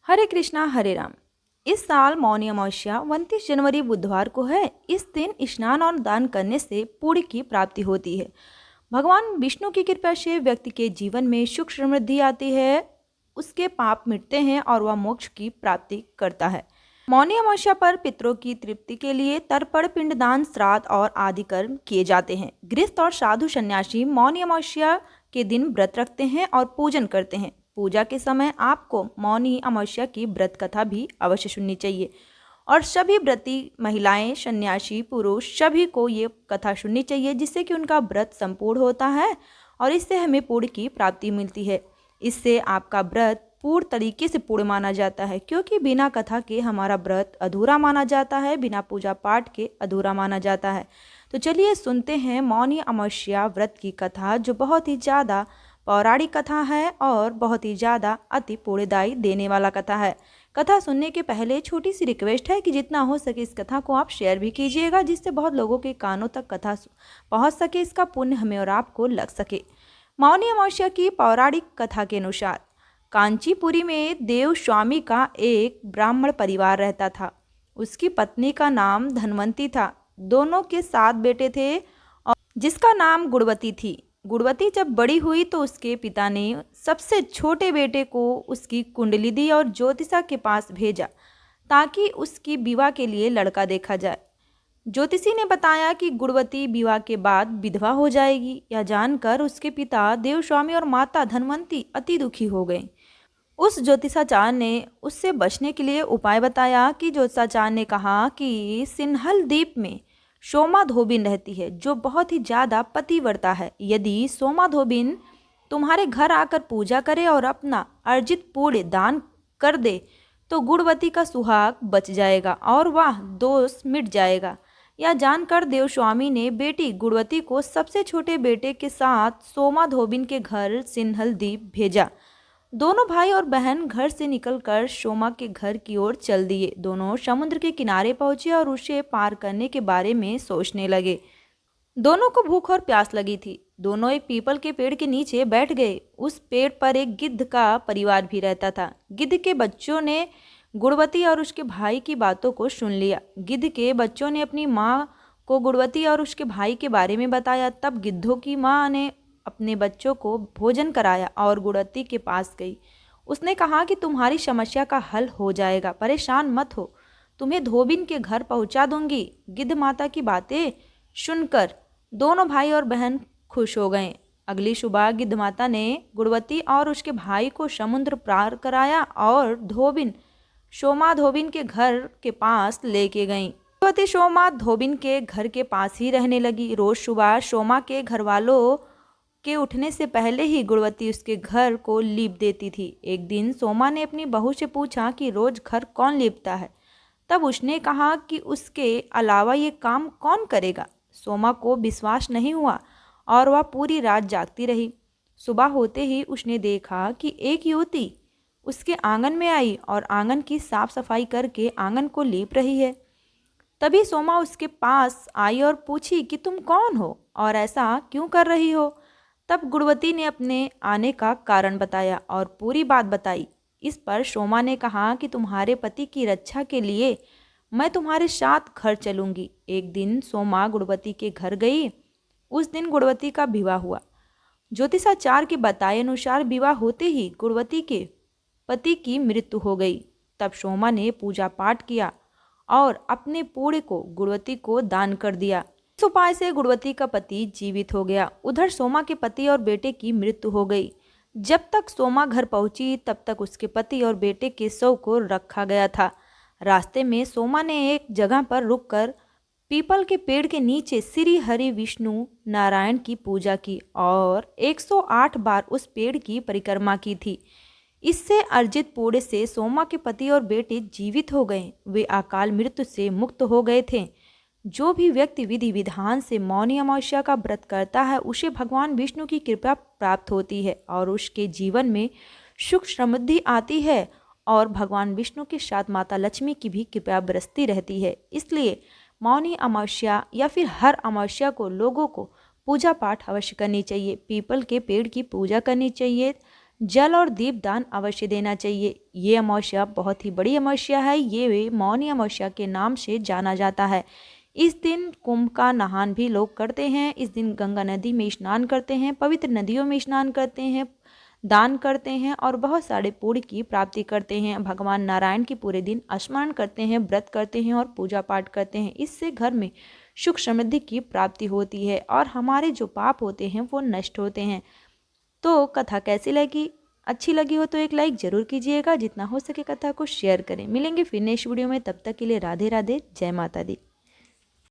हरे कृष्णा हरे राम। इस साल मौनी अमावस्या 29 जनवरी बुधवार को है। इस दिन स्नान और दान करने से पुण्य की प्राप्ति होती है। भगवान विष्णु की कृपा से व्यक्ति के जीवन में सुख समृद्धि आती है, उसके पाप मिटते हैं और वह मोक्ष की प्राप्ति करता है। मौनी अमावस्या पर पितरों की तृप्ति के लिए तर्पण, पिंडदान, श्राद्ध और आदि कर्म किए जाते हैं। गृहस्थ और साधु सन्यासी मौनी अमावस्या के दिन व्रत रखते हैं और पूजन करते हैं। पूजा के समय आपको मौनी अमावस्या की व्रत कथा भी अवश्य सुननी चाहिए और सभी व्रती महिलाएं, सन्यासी, पुरुष सभी को ये कथा सुननी चाहिए, जिससे कि उनका व्रत संपूर्ण होता है और इससे हमें पुण्य की प्राप्ति मिलती है। इससे आपका व्रत पूर्ण तरीके से पूर्ण माना जाता है, क्योंकि बिना कथा के हमारा व्रत अधूरा माना जाता है, बिना पूजा पाठ के अधूरा माना जाता है। तो चलिए सुनते हैं मौनी अमावस्या व्रत की कथा, जो बहुत ही ज़्यादा पौराणिक कथा है और बहुत ही ज़्यादा अति पुण्यदायी देने वाला कथा है। कथा सुनने के पहले छोटी सी रिक्वेस्ट है कि जितना हो सके इस कथा को आप शेयर भी कीजिएगा, जिससे बहुत लोगों के कानों तक कथा पहुंच सके, इसका पुण्य हमें और आपको लग सके। मौनी अमावस्या की पौराणिक कथा के अनुसार कांचीपुरी में देव स्वामी का एक ब्राह्मण परिवार रहता था। उसकी पत्नी का नाम धनवंती था। दोनों के 7 बेटे थे और जिसका नाम गुणवती थी। गुणवती जब बड़ी हुई तो उसके पिता ने सबसे छोटे बेटे को उसकी कुंडली दी और ज्योतिषा के पास भेजा ताकि उसकी विवाह के लिए लड़का देखा जाए। ज्योतिषी ने बताया कि गुणवती विवाह के बाद विधवा हो जाएगी। यह जानकर उसके पिता देवस्वामी और माता धनवंती अति दुखी हो गए। उस ज्योतिषाचार्य ने उससे बचने के लिए उपाय बताया कि ज्योतिषाचार्य ने कहा कि सिन्हल द्वीप में सोमा धोबिन रहती है, जो बहुत ही ज़्यादा पतिव्रता है। यदि सोमा धोबिन तुम्हारे घर आकर पूजा करे और अपना अर्जित पुण्य दान कर दे तो गुणवती का सुहाग बच जाएगा और वह दोष मिट जाएगा। यह जानकर देवस्वामी ने बेटी गुणवती को सबसे छोटे बेटे के साथ सोमा धोबिन के घर सिन्हल द्वीप भेजा। दोनों भाई और बहन घर से निकलकर सोमा के घर की ओर चल दिए। दोनों समुद्र के किनारे पहुंचे और उसे पार करने के बारे में सोचने लगे। दोनों को भूख और प्यास लगी थी। दोनों एक पीपल के पेड़ के नीचे बैठ गए। उस पेड़ पर एक गिद्ध का परिवार भी रहता था। गिद्ध के बच्चों ने गुणवती और उसके भाई की बातों को सुन लिया। गिद्ध के बच्चों ने अपनी माँ को गुणवती और उसके भाई के बारे में बताया। तब गिद्धों की माँ ने अपने बच्चों को भोजन कराया और गुणवती के पास गई। उसने कहा कि तुम्हारी समस्या का हल हो जाएगा, परेशान मत हो, तुम्हें धोबिन के घर पहुंचा दूंगी। गिद्ध माता की बातें सुनकर दोनों भाई और बहन खुश हो गए। अगली सुबह गिद्ध माता ने गुणवती और उसके भाई को समुद्र पार कराया और सोमा धोबिन के घर के पास लेके गई। गुणवती सोमा धोबिन के घर के पास ही रहने लगी। रोज सुबह सोमा के घर वालों के उठने से पहले ही गुणवती उसके घर को लीप देती थी। एक दिन सोमा ने अपनी बहू से पूछा कि रोज घर कौन लीपता है। तब उसने कहा कि उसके अलावा ये काम कौन करेगा। सोमा को विश्वास नहीं हुआ और वह पूरी रात जागती रही। सुबह होते ही उसने देखा कि एक युवती उसके आंगन में आई और आंगन की साफ सफाई करके आंगन को लीप रही है। तभी सोमा उसके पास आई और पूछी कि तुम कौन हो और ऐसा क्यों कर रही हो। तब गुणवती ने अपने आने का कारण बताया और पूरी बात बताई। इस पर सोमा ने कहा कि तुम्हारे पति की रक्षा के लिए मैं तुम्हारे साथ घर चलूंगी। एक दिन सोमा गुणवती के घर गई। उस दिन गुणवती का विवाह हुआ। ज्योतिषाचार्य के बताए अनुसार विवाह होते ही गुणवती के पति की मृत्यु हो गई। तब सोमा ने पूजा पाठ किया और अपने पुण्य को गुणवती को दान कर दिया। इस उपाय से गुणवती का पति जीवित हो गया। उधर सोमा के पति और बेटे की मृत्यु हो गई। जब तक सोमा घर पहुंची तब तक उसके पति और बेटे के शव को रखा गया था। रास्ते में सोमा ने एक जगह पर रुककर पीपल के पेड़ के नीचे श्री हरि विष्णु नारायण की पूजा की और 108 बार उस पेड़ की परिक्रमा की थी। इससे अर्जित पुण्य से सोमा के पति और बेटे जीवित हो गए। वे अकाल मृत्यु से मुक्त हो गए थे। जो भी व्यक्ति विधि विधान से मौनी अमावस्या का व्रत करता है उसे भगवान विष्णु की कृपा प्राप्त होती है और उसके जीवन में सुख समृद्धि आती है और भगवान विष्णु के साथ माता लक्ष्मी की भी कृपा बरसती रहती है। इसलिए मौनी अमावस्या या फिर हर अमावस्या को लोगों को पूजा पाठ अवश्य करनी चाहिए। पीपल के पेड़ की पूजा करनी चाहिए, जल और दीप दान अवश्य देना चाहिए। ये अमावस्या बहुत ही बड़ी अमावस्या है। ये मौनी अमावस्या के नाम से जाना जाता है। इस दिन कुंभ का नहान भी लोग करते हैं। इस दिन गंगा नदी में स्नान करते हैं, पवित्र नदियों में स्नान करते हैं, दान करते हैं और बहुत सारे पुण्य की प्राप्ति करते हैं। भगवान नारायण की पूरे दिन स्मरण करते हैं, व्रत करते हैं और पूजा पाठ करते हैं। इससे घर में सुख समृद्धि की प्राप्ति होती है और हमारे जो पाप होते हैं वो नष्ट होते हैं। तो कथा कैसी लगी? अच्छी लगी हो तो एक लाइक जरूर कीजिएगा। जितना हो सके कथा को शेयर करें। मिलेंगे फिर नेक्स्ट वीडियो में, तब तक के लिए राधे राधे, जय माता दी।